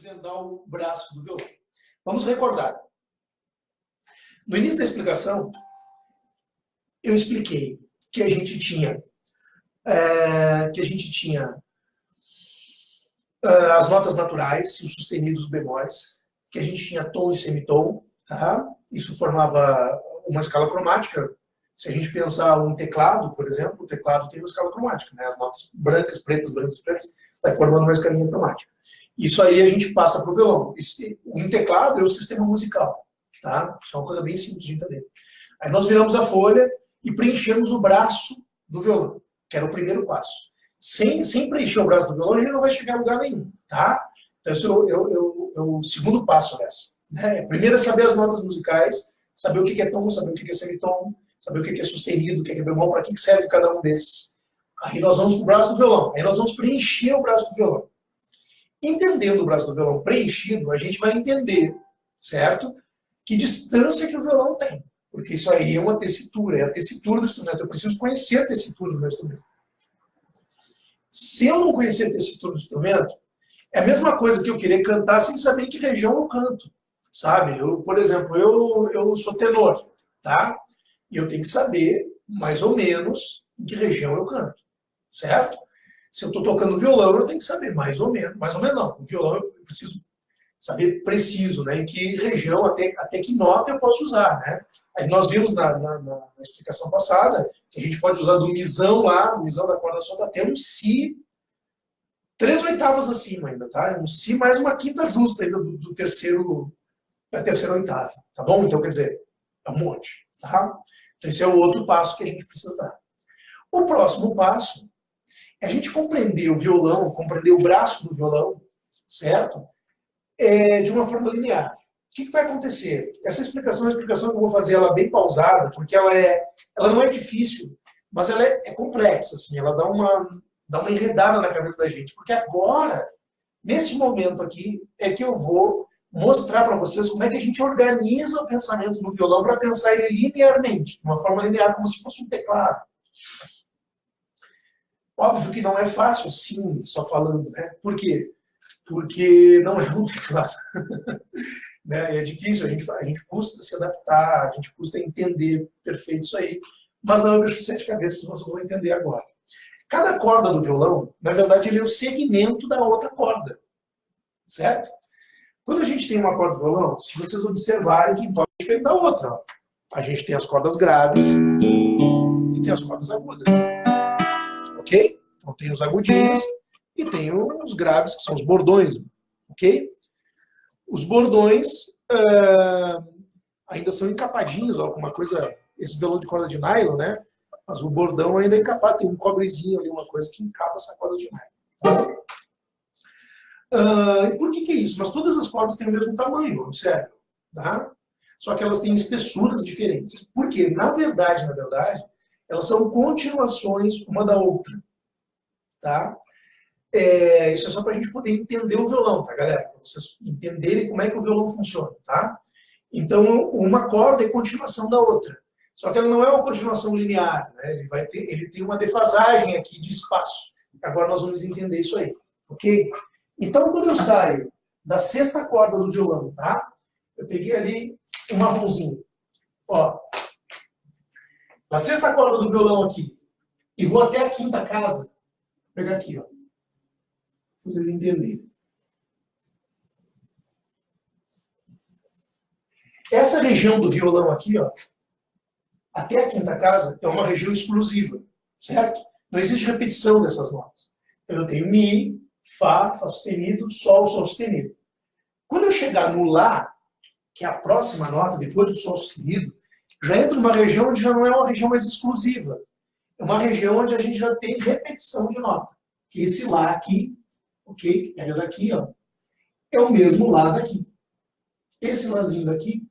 desvendar o braço do violão. Vamos recordar. No início da explicação, eu expliquei que a gente tinha as notas naturais, os sustenidos, os bemóis, que a gente tinha tom e semitom, tá? Isso formava uma escala cromática. Se a gente pensar um teclado, por exemplo, o teclado tem uma escala cromática, né? As notas brancas, pretas, vai formando uma escalinha cromática. Isso aí a gente passa para o violão. Um teclado é o sistema musical, tá? Isso é uma coisa bem simples de entender. Aí nós viramos a folha e preenchemos o braço do violão, que era o primeiro passo. Sem preencher o braço do violão, ele não vai chegar a lugar nenhum, tá? Então, esse é o segundo passo dessa. Né? Primeiro é saber as notas musicais, saber o que é tom, saber o que é semitom, saber o que é sustenido, o que é bemol, para que serve cada um desses. Aí nós vamos para o braço do violão, aí nós vamos preencher o braço do violão. Entendendo o braço do violão preenchido, a gente vai entender, certo? Que distância que o violão tem. Porque isso aí é uma tessitura, é a tessitura do instrumento. Eu preciso conhecer a tessitura do meu instrumento. Se eu não conhecer a tessitura do instrumento, é a mesma coisa que eu querer cantar sem saber em que região eu canto, sabe? Por exemplo, eu sou tenor, tá? E eu tenho que saber, mais ou menos, em que região eu canto, certo? Se eu estou tocando violão, eu tenho que saber mais ou menos não. O violão eu preciso saber preciso, né? Em que região, até que nota eu posso usar, né? Aí nós vimos na explicação passada que a gente pode usar do misão lá, o misão da corda solta, até um si 3/8 acima ainda, tá? Um si mais uma quinta justa ainda da terceira oitava, tá bom? Então, quer dizer, é um monte, tá? Então, esse é o outro passo que a gente precisa dar. O próximo passo é a gente compreender o violão, compreender o braço do violão, certo? De uma forma linear. O que vai acontecer? Essa explicação é uma explicação que eu vou fazer ela bem pausada, porque ela não é difícil, mas ela é complexa, assim, ela dá uma enredada na cabeça da gente. Porque agora, nesse momento aqui, é que eu vou mostrar para vocês como é que a gente organiza o pensamento do violão para pensar ele linearmente, de uma forma linear, como se fosse um teclado. Óbvio que não é fácil assim, só falando, né? Por quê? Porque não é um teclado. Né? É difícil, a gente custa se adaptar, a gente custa entender perfeito isso aí, mas não é o bicho de 7 cabeças, vocês vão entender agora. Cada corda do violão, na verdade, ele é o segmento da outra corda, certo? Quando a gente tem uma corda do violão, se vocês observarem que toca diferente da outra, ó. A gente tem as cordas graves e tem as cordas agudas, ok? Então tem os agudinhos e tem os graves, que são os bordões, ok? Os bordões ainda são encapadinhos, ó, com uma coisa, esse violão de corda de nylon, né? Mas o bordão ainda é encapado, tem um cobrezinho ali, uma coisa que encapa essa corda de nylon. E por que é isso? Mas todas as cordas têm o mesmo tamanho, observe, tá? Só que elas têm espessuras diferentes. Por quê? Na verdade, elas são continuações uma da outra, tá? Isso é só para a gente poder entender o violão, tá, galera? Para vocês entenderem como é que o violão funciona, tá? Então, uma corda é continuação da outra. Só que ela não é uma continuação linear, né? Ele tem uma defasagem aqui de espaço. Agora nós vamos entender isso aí, ok? Então, quando eu saio da sexta corda do violão, tá? Eu peguei ali um marronzinho, ó. Da sexta corda do violão aqui, e vou até a quinta casa, vou pegar aqui, ó. Pra vocês entenderem. Essa região do violão aqui, ó, até a quinta casa, é uma região exclusiva, certo? Não existe repetição dessas notas. Então eu tenho Mi, Fá, Fá sustenido, Sol, Sol sustenido. Quando eu chegar no Lá, que é a próxima nota, depois do Sol sustenido, já entro numa região onde já não é uma região mais exclusiva. É uma região onde a gente já tem repetição de nota. Que esse Lá aqui, ok? Pega daqui, ó. É o mesmo Lá daqui. Esse Lázinho daqui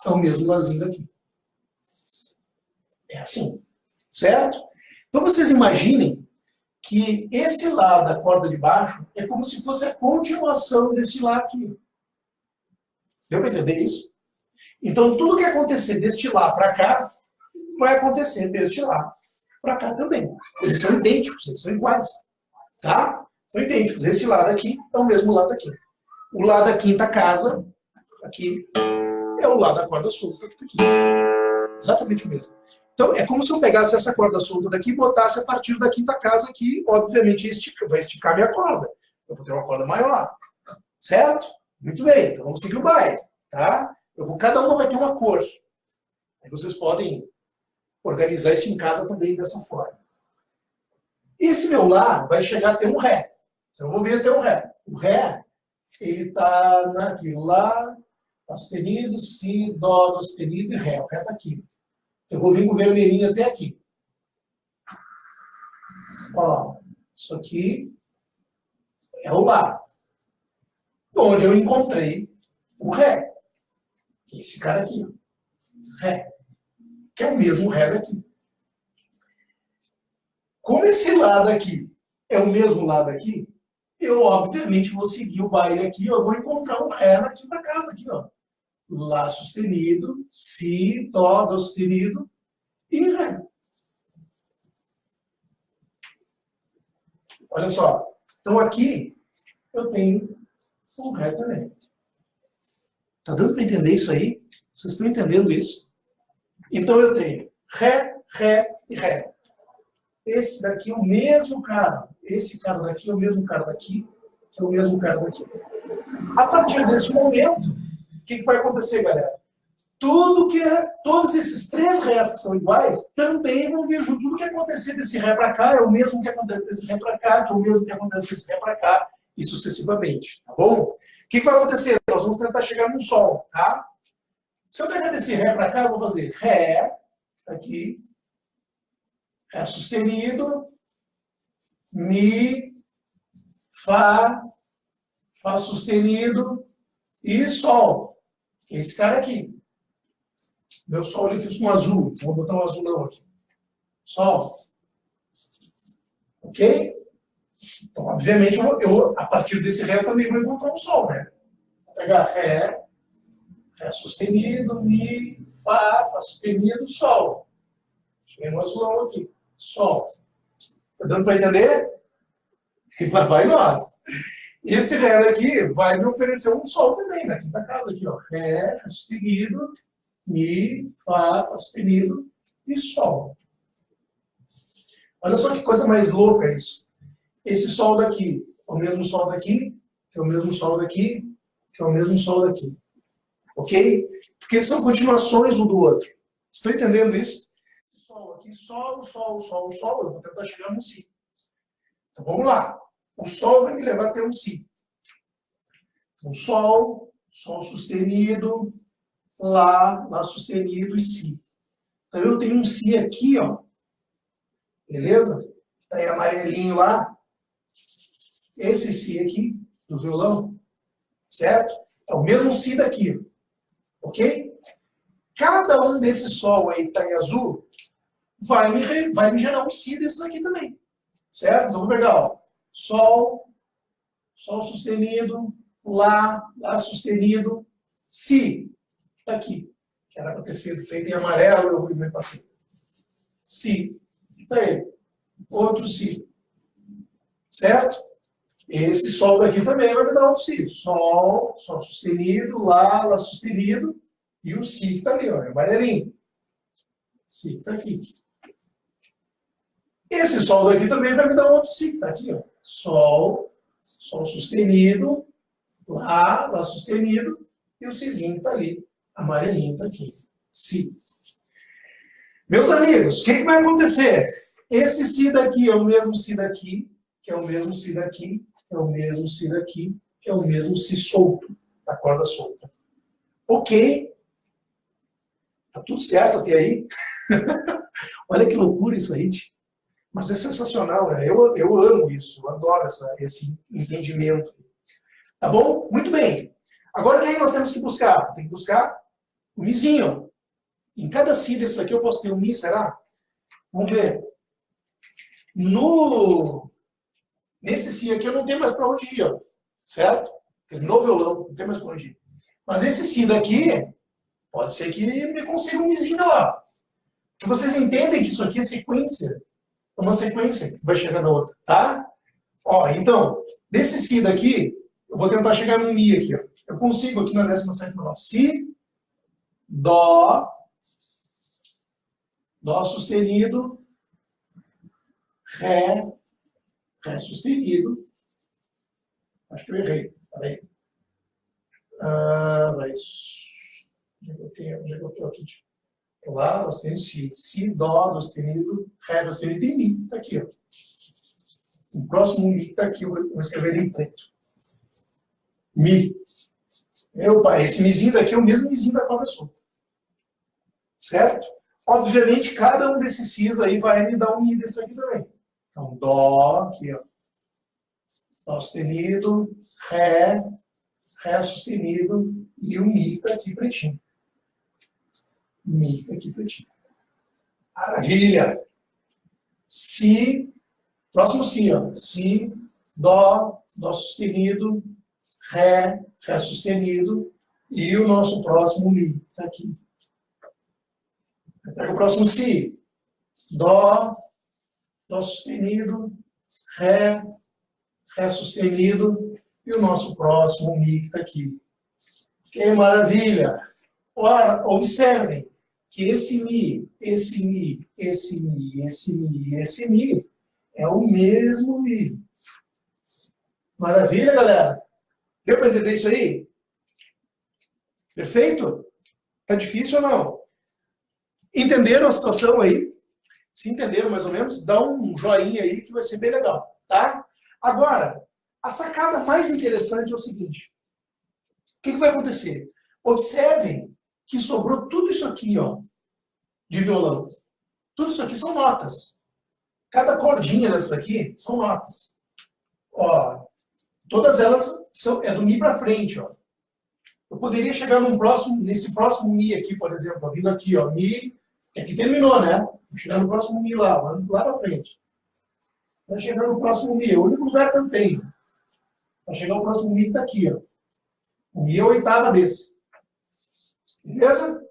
é o mesmo Lázinho daqui. É assim, certo? Então vocês imaginem que esse Lá da corda de baixo é como se fosse a continuação desse Lá aqui. Deu para entender isso? Então tudo que acontecer deste Lá para cá, vai acontecer deste Lá para cá também. Eles são idênticos, eles são iguais. Tá? São idênticos. Esse lado aqui é o mesmo lado aqui. O Lá da quinta casa, aqui, é o Lá da corda solta que está aqui. Exatamente o mesmo. Então, é como se eu pegasse essa corda solta daqui e botasse a partir da quinta casa, que, obviamente, vai esticar minha corda. Eu vou ter uma corda maior. Certo? Muito bem. Então, vamos seguir o baile. Tá? Cada uma vai ter uma cor. Aí vocês podem organizar isso em casa também dessa forma. Esse meu Lá vai chegar até um Ré. Então, eu vou vir até um Ré. O Ré, ele está aqui. Lá, Lá sustenido, Si, Dó, Dó sustenido e Ré. O Ré está aqui. Eu vou vir com o vermelhinho até aqui. Ó, isso aqui é o Lá. Onde eu encontrei o Ré. Esse cara aqui. Ré. Que é o mesmo Ré daqui. Como esse Lá daqui é o mesmo Lá daqui, eu, obviamente, vou seguir o baile aqui. Eu vou encontrar um Ré na quinta casa aqui, ó. Lá sustenido, Si, Dó, Dó sustenido e Ré. Olha só. Então aqui eu tenho o Ré também. Tá dando para entender isso aí? Vocês estão entendendo isso? Então eu tenho Ré, Ré e Ré. Esse daqui é o mesmo cara. Esse cara daqui é o mesmo cara daqui. É o mesmo cara daqui. A partir desse momento, o que vai acontecer, galera? Todos esses três Rés que são iguais também vão vir junto. Tudo que acontecer desse Ré para cá é o mesmo que acontece desse Ré para cá, que é o mesmo que acontece desse Ré para cá, e sucessivamente, tá bom? O que vai acontecer? Nós vamos tentar chegar num Sol, tá? Se eu pegar desse Ré para cá, eu vou fazer Ré, aqui, Ré sustenido, Mi, Fá, Fá sustenido e Sol. Esse cara aqui. Meu Sol ele fiz com azul. Vou botar um azulão aqui. Sol. Ok? Então, obviamente, a partir desse Ré eu também vou encontrar um Sol, né? Vou pegar Ré, Ré sustenido, Mi, Fá, Fá sustenido, Sol. Cheguei no azulão aqui. Sol. Tá dando para entender? E lá vai nós. Esse Ré daqui vai me oferecer um Sol também, na quinta casa aqui, ó. Ré, Ré sustenido, Mi, Fá, Fá sustenido e Sol. Olha só que coisa mais louca isso. Esse Sol daqui é o mesmo Sol daqui, que é o mesmo Sol daqui, que é o mesmo Sol daqui. Ok? Porque são continuações um do outro. Estão entendendo isso? Sol aqui, Sol, Sol, Sol, Sol. Eu vou tentar chegar no Si. Então vamos lá. O Sol vai me levar até um Si. O Sol, Sol sustenido, Lá, Lá sustenido e Si. Então eu tenho um Si aqui, ó. Beleza? Está em amarelinho lá. Esse Si aqui, do violão. Certo? É o mesmo Si daqui. Ok? Cada um desses Sol aí que está em azul vai me gerar um Si desses aqui também. Certo? Então vou pegar, ó. Sol, Sol sustenido, Lá, Lá sustenido, Si. Está aqui. Que era para ter sido feito em amarelo, eu me passei. Si. Está aí. Outro Si. Certo? Esse Sol daqui também vai me dar outro Si. Sol, Sol sustenido, Lá, Lá sustenido. E o Si que está ali, ó, é amarelinho. Si que está aqui. Esse Sol daqui também vai me dar outro Si, que está aqui, ó. Sol, Sol sustenido, Lá, Lá sustenido. E o Sizinho está ali. Amarelinho está aqui. Si. Meus amigos, o que vai acontecer? Esse Si daqui é o mesmo Si daqui, que é o mesmo Si daqui, que é o mesmo Si daqui, que é o mesmo Si solto, da corda solta. Ok. Tá tudo certo até aí? Olha que loucura isso aí, gente. Mas é sensacional, né? Eu amo isso, eu adoro esse entendimento. Tá bom? Muito bem. Agora, o que nós temos que buscar? Tem que buscar o Mizinho. Em cada Si desse aqui eu posso ter um Mi, será? Vamos ver. Nesse Si aqui eu não tenho mais para onde ir, ó. Certo? Terminou o violão, não tem mais para onde ir. Mas esse Si daqui, pode ser que me consiga um Mizinho lá. Porque vocês entendem que isso aqui é sequência. É uma sequência que vai chegar na outra, tá? Ó, então, desse Si daqui, Eu vou tentar chegar no Mi aqui. Ó. Eu consigo aqui na 17ª nota. Si, Dó, Dó sustenido, Ré, Ré sustenido. Acho que eu errei. Peraí. Onde é que eu estou aqui? Lá, nós temos Si. Si, Dó, Dó sustenido, Ré, Dó sustenido e Mi. Está aqui. Ó. O próximo Mi está aqui. Eu vou escrever ele em preto. Mi. Meu pai, esse Mizinho daqui é o mesmo Mizinho da corda solta. Certo? Obviamente, cada um desses Cis aí vai me dar um Mi desse aqui também. Então, Dó, aqui, ó. Dó sustenido, Ré, Ré sustenido e o Mi está aqui pretinho. Mi está aqui pretinho. Maravilha! Si, próximo Si, ó. Si, Dó, Dó sustenido, Ré, Ré sustenido e o nosso próximo Mi está aqui. Pega o próximo Si. Dó, Dó sustenido, Ré, Ré sustenido e o nosso próximo Mi que está aqui. Que maravilha! Ora, observem que esse Mi, esse Mi, esse Mi, esse Mi, esse Mi é o mesmo Mi. Maravilha, galera? Deu para entender isso aí? Perfeito? Tá difícil ou não? Entenderam a situação aí? Se entenderam mais ou menos, dá um joinha aí que vai ser bem legal, tá? Agora, a sacada mais interessante é o seguinte. O que vai acontecer? Observem que sobrou tudo isso aqui, ó, de violão. Tudo isso aqui são notas. Cada cordinha dessas aqui são notas. Ó, todas elas é do Mi para frente, ó. Eu poderia chegar nesse próximo Mi aqui, por exemplo, ó, vindo aqui, ó, Mi, aqui terminou, né? Vou chegar no próximo Mi lá para frente. Vai chegar no próximo Mi, é o único lugar que eu tenho. Vai chegar o próximo Mi que está aqui, ó. O Mi é a oitava desse. Beleza?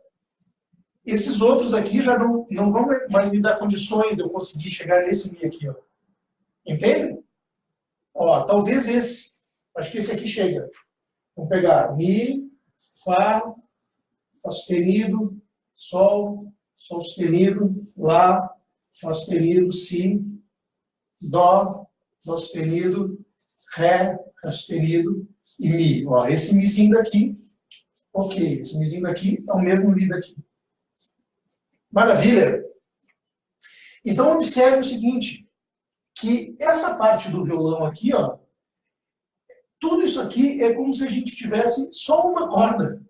Esses outros aqui já não vão mais me dar condições de eu conseguir chegar nesse Mi aqui, ó. Entende? Ó, talvez esse. Acho que esse aqui chega. Vamos pegar Mi, Fá, Fá sustenido, Sol, Sol sustenido, Lá, Fá sustenido, Si, Dó, Dó sustenido, Ré, Ré sustenido e Mi. Ó, esse Mizinho daqui, ok, esse Mizinho daqui é o mesmo Mi daqui. Maravilha! Então, observe o seguinte, que essa parte do violão aqui, ó, tudo isso aqui é como se a gente tivesse só uma corda.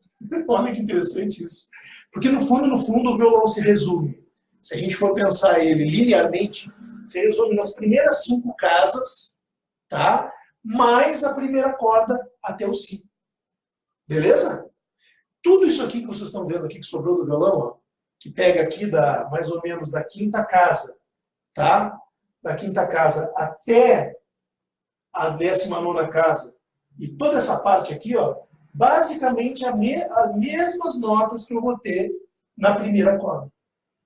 Olha que interessante isso. Porque, no fundo, o violão se resume. Se a gente for pensar ele linearmente, se resume nas primeiras 5 casas, tá? Mais a primeira corda até o Si. Beleza? Tudo isso aqui que vocês estão vendo aqui, que sobrou do violão, ó, que pega aqui mais ou menos da 5ª casa, tá? Da 5ª casa até a 19ª casa, e toda essa parte aqui, ó, basicamente as mesmas notas que eu vou ter na primeira corda.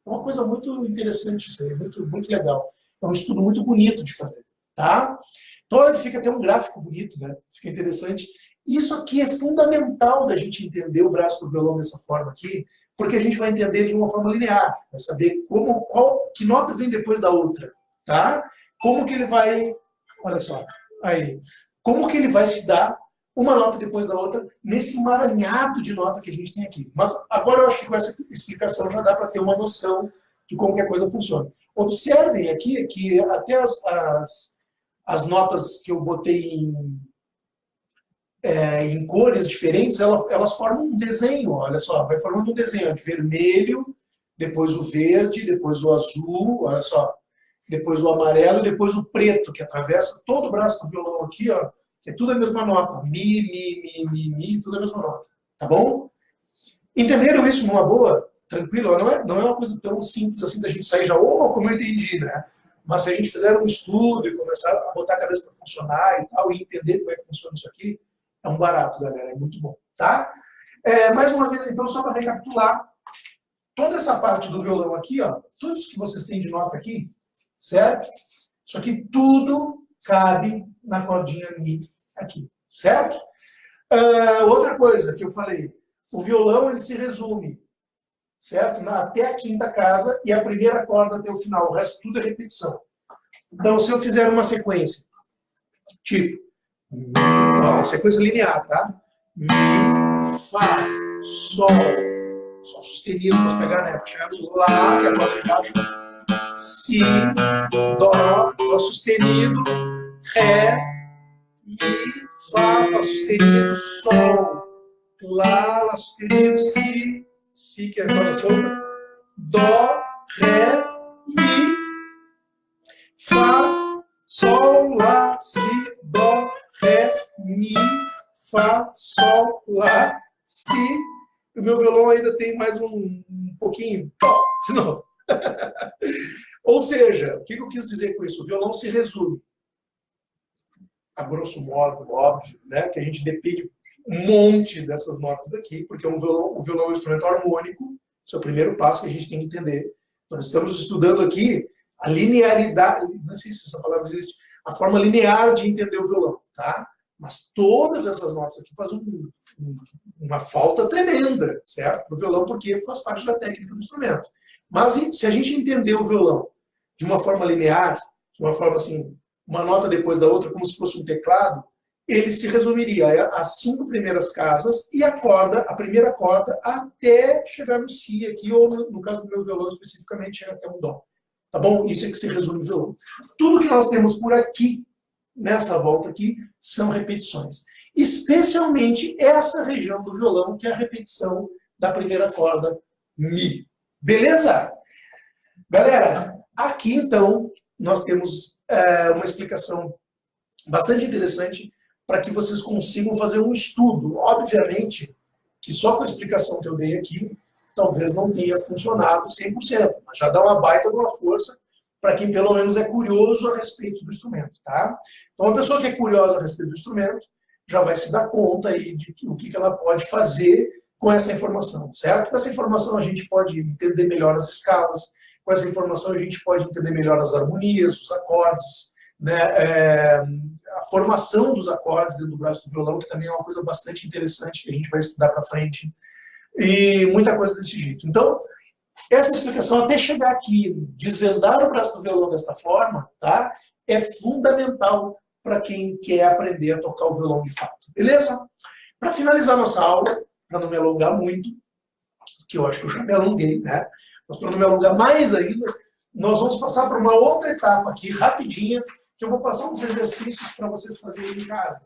É uma coisa muito interessante isso aí, muito, muito legal. É um estudo muito bonito de fazer, tá? Então, fica até um gráfico bonito, né? Fica interessante. Isso aqui é fundamental da gente entender o braço do violão dessa forma aqui, porque a gente vai entender de uma forma linear, vai saber que nota vem depois da outra, tá? Como que ele vai, olha só, aí, como que ele vai se dar uma nota depois da outra nesse emaranhado de nota que a gente tem aqui. Mas agora eu acho que com essa explicação já dá para ter uma noção de como que a coisa funciona. Observem aqui que até as notas que eu botei em cores diferentes, elas formam um desenho, olha só, vai formando um desenho de vermelho, depois o verde, depois o azul, olha só, depois o amarelo e depois o preto, que atravessa todo o braço do violão aqui, ó, que é tudo a mesma nota, Mi, Mi, Mi, Mi, Mi, tudo a mesma nota, tá bom? Entenderam isso numa boa? Tranquilo? Não é uma coisa tão simples assim da gente sair já, como eu entendi, né? Mas se a gente fizer um estudo e começar a botar a cabeça para funcionar e tal, e entender como é que funciona isso aqui, é um barato, galera, é muito bom, tá? Mais uma vez, então, só para recapitular, toda essa parte do violão aqui, ó, tudo isso que vocês têm de nota aqui, certo? Isso aqui tudo cabe na cordinha Mi aqui, certo? Outra coisa que eu falei, o violão ele se resume, certo? Até a quinta casa e a primeira corda até o final, o resto tudo é repetição. Então, se eu fizer uma sequência, tipo, uma sequência linear, tá? Mi, Fá, Sol, Sol sustenido, posso pegar, né? Chegar no Lá, que é a corda de baixo, Si, Dó, Dó sustenido, Ré, Mi, Fá, Fá sustenido, Sol, Lá, Lá sustenido, Si que é a corda solta, Dó, Ré, Mi, Fá, Sol, Lá, Si, Dó, Ré, Mi, Fá, Sol, Lá, Si. O meu violão ainda tem mais um pouquinho. De novo. Ou seja, o que eu quis dizer com isso? O violão se resume, a grosso modo, óbvio, né, que a gente depende um monte dessas notas daqui, porque o violão é um instrumento harmônico, esse é o primeiro passo que a gente tem que entender. Nós estamos estudando aqui a linearidade, não sei se essa palavra existe, a forma linear de entender o violão, tá? Mas todas essas notas aqui fazem uma falta tremenda, certo? Para o violão, porque faz parte da técnica do instrumento. Mas se a gente entender o violão de uma forma linear, de uma forma assim, uma nota depois da outra, como se fosse um teclado, ele se resumiria às 5 primeiras casas e a primeira corda, até chegar no Si aqui, ou no caso do meu violão especificamente, chega até o Dó. Tá bom? Isso é que se resume o violão. Tudo que nós temos por aqui, nessa volta aqui, são repetições. Especialmente essa região do violão, que é a repetição da primeira corda, Mi. Beleza? Galera, aqui então, nós temos uma explicação bastante interessante para que vocês consigam fazer um estudo. Obviamente que só com a explicação que eu dei aqui, talvez não tenha funcionado 100%, mas já dá uma baita de uma força para quem pelo menos é curioso a respeito do instrumento, tá? Então, uma pessoa que é curiosa a respeito do instrumento já vai se dar conta aí de o que ela pode fazer com essa informação, certo? Com essa informação a gente pode entender melhor as escalas, com essa informação a gente pode entender melhor as harmonias, os acordes, né? A formação dos acordes dentro do braço do violão, que também é uma coisa bastante interessante que a gente vai estudar para frente, e muita coisa desse jeito. Então, essa explicação, até chegar aqui, desvendar o braço do violão desta forma, tá? É fundamental para quem quer aprender a tocar o violão de fato. Beleza? Para finalizar nossa aula, para não me alongar muito, que eu acho que eu já me alonguei, né? Mas para não me alongar mais ainda, nós vamos passar por uma outra etapa aqui, rapidinha, que eu vou passar uns exercícios para vocês fazerem em casa.